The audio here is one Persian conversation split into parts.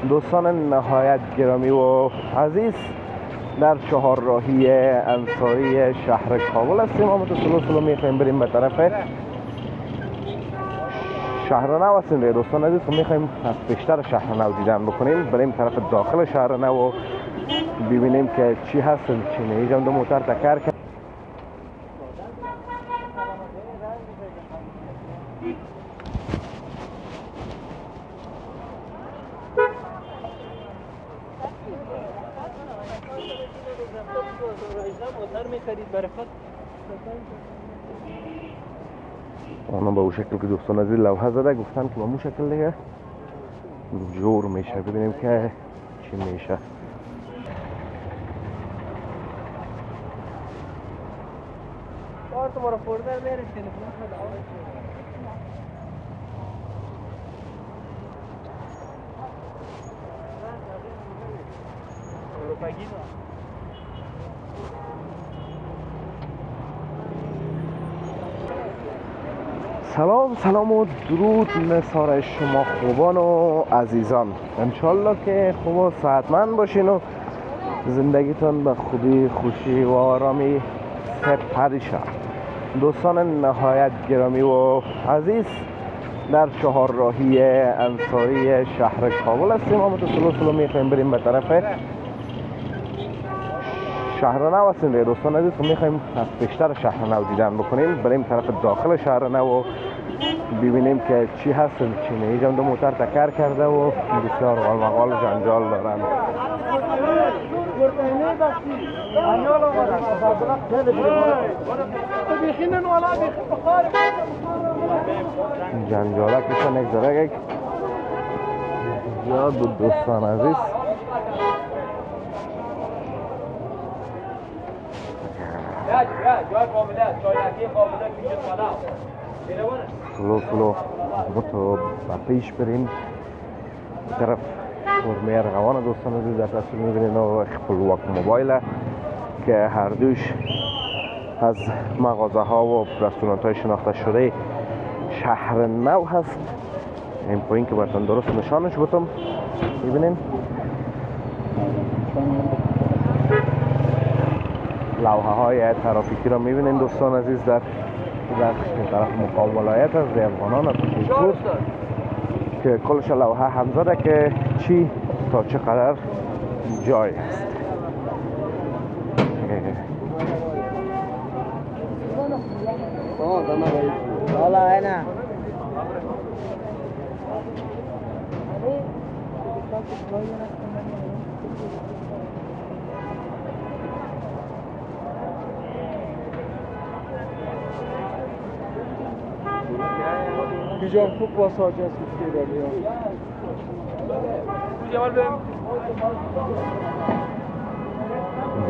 دوستان نهایت گرامی و عزیز، در چهارراهی انصاری شهر کابل هستیم. ما سلو میخوایم بریم به طرف شهر نو هستیم. دوستان عزیز میخوایم از بیشتر شهر نو دیدن بکنیم، بریم طرف داخل شهر نو و ببینیم که چی هست چی نه. اینجا دو موتر تکر کرد. اونا به اون شکل که دوستان عزیز لوحه زده گفتن که به اون شکل دیگه جور میشه. ببینیم که چی میشه. سلام و درود نثار شما خوبان و عزیزان. انشالله که خوب و صحتمند باشین و زندگیتون به خوبی، خوشی و آرامی سپری شد. دوستان نهایت گرامی و عزیز، در چهارراهی انصاری شهر کابل هستیم. ما سلو میخوایم بریم به طرف شهر نو هستیم. دوستان عزیز میخوایم از بیشتر شهر نو دیدن بکنیم، بریم طرف داخل شهر نو و ببینیم که چی هست چی نه. اینجا دو موتر تکر کرده و بسیار غالمغال جنجال دارن. جنجاله کشن یک درگه زیاد دوستان عزیز. سلو تو پیش بریم طرف فرمه ارغوان. دوستان عزیز در تصویر میبینید و خپلواک موبایل که هر دوش از مغازه ها و رستورانت های شناخته شده شهر نو هست. این پایین که براتون درست نشانش بتم میبینین لوحه های ترافیکی را میبینین دوستان عزیز. در طرف مقام ولایت از افغانان پور که کلش لوحه هم زده که چی تا چقدر جای است. اینجا خوب پاساژ است که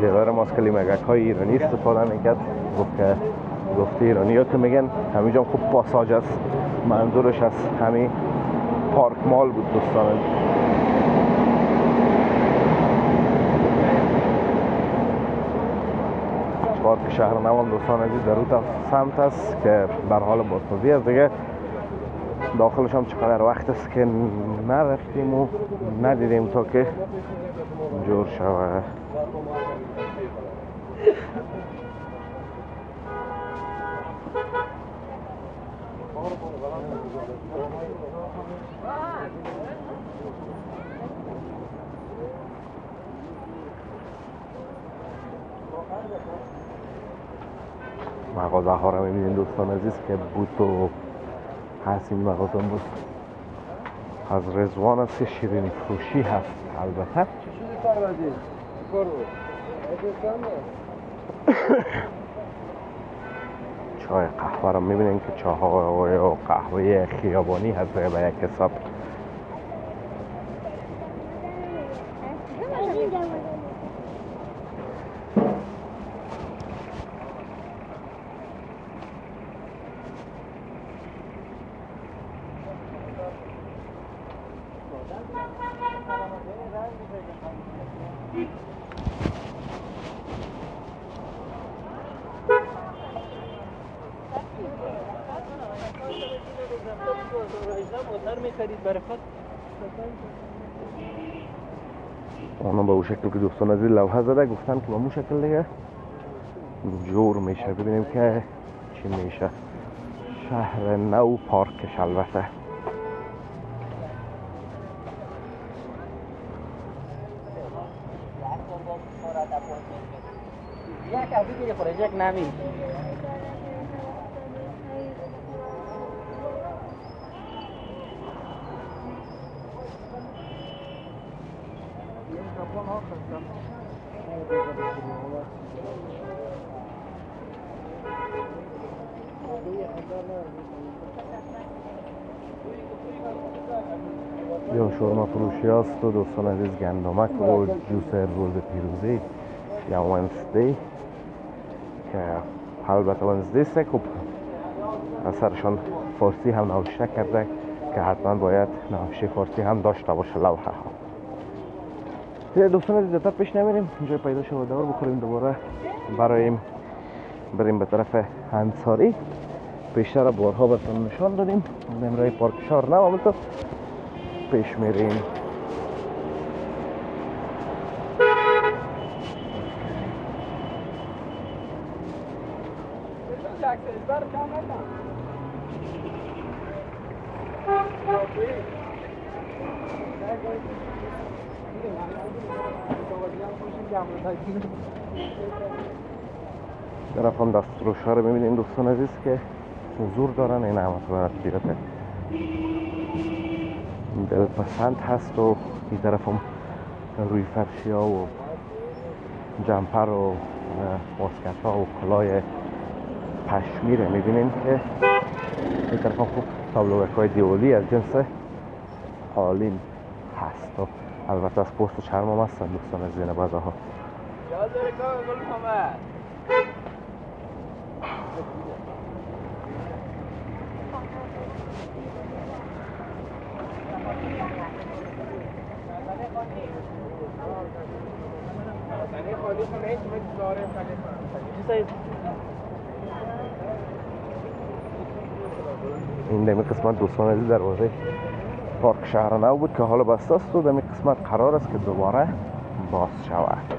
جوار ماست کلیمگک های ایرانی استفاده میکرد. گفته ایرانی ها که میگن همینجا خوب پاساژ است، منظورش از همین پارک مال بود دوستان. پارک شهر نوان دوستان عزیز در اون سمت است که در حال بازسازی است دیگه. داخلش هم چقدر وقت است که نرفتیم و ندیدیم تا که جور شود. مغازه ها را میبینید دوستان عزیز که بوت و هست. این مغازه بود از رضوان است، شیرینی فروشی هست البته. چای قهوه را میبینید که چای و قهوه خیابانی هست به یک حساب. موتر می‌خرید برای خود اونا به اون شکل که دوستان عزیز لوحه زده گفتن که به اون شکل دیگه جور میشه. ببینیم که چی میشه. شهر نو پارکش البته. یا شورما فروشی هست و دوستان عزیز گندمک و جوس روز پیروزی یا ونسدی که البته ونسدی است که اثرشان فارسی هم نوشته کرده که حتما باید نوشته فارسی هم داشته باشه لوحه ها. دیگه دوستان عزیز زیادتر پیش نمیریم، اینجا پیدا شد دور بخوریم دوباره برایم بریم به طرف انصاری. پیشتر بارها براتون نشان دادیم نمره پارک شهر نو همونطور پیش میریم. طرف هم دستفروش ها رو میبینیم دوستان عزیز که حضور دارن. این هم از صورت دلپسند هست و این طرف هم روی فرشی ها و جمپر و ماسکت ها و کلاه پشمیره میبینیم که این طرف هم خوب تابلوک های دیولی از جنس قالین هست و البته از پوست و چرم هم هستن دوستان از زین بازه ها. این دمی قسمت دوستان عزیز دروازه پارک شهر نو بود که حالا بسته است و دمی قسمت قرار است که دوباره باز شود.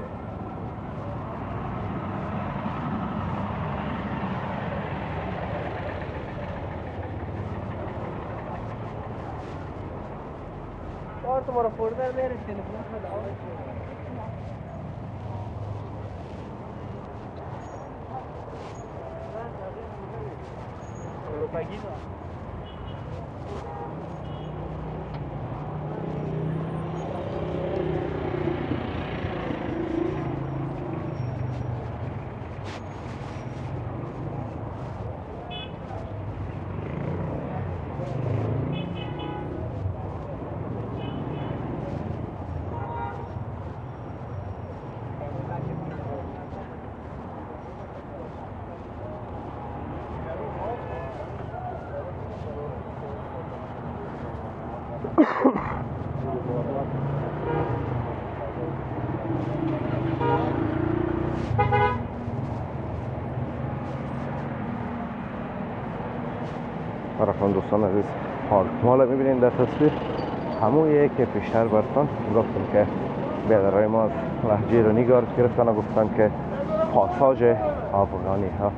तुम्हारा फोल्डर मेरे टेलीफोन में डाल براتون دوستان عزیز پارک مال میبینین در تصویر همونیه که پیشتر براتون گفتم که بیادرهای ما از لهجه ایرانی گارد گرفتن و گفتن که پاساژ افغانی ها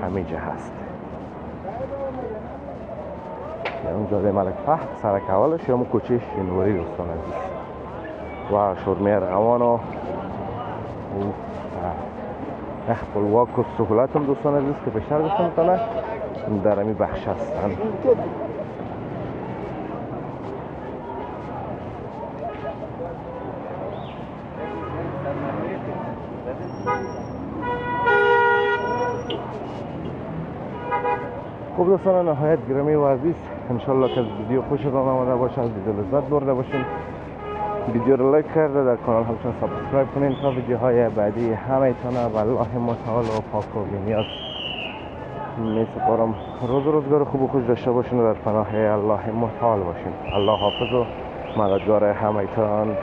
همینجا هست. اون جاده ملک فهد سرک اولش یا کوچه شینواری دوستان عزیز و شورمه روان و اخبالواک و سهولت هم دوستان عزیز که بیشتر گفتم کنه در امی بخش هستن. خب دوستان نهایت گرامی و عزیز انشالله که ویدیو خوشتان آمده باشه، از ویدیو لذت برده باشین. ویدیو رو لایک کرده در کانال همچنان سابسکرایب کنین تا ویدیوهای بعدی همه تانه و الله متعال و پاک و بی‌نیاز می سپارم. روزگار خوب و خوش داشته باشین و در پناه الله متعال باشین. الله حافظ و مددگار همه تان.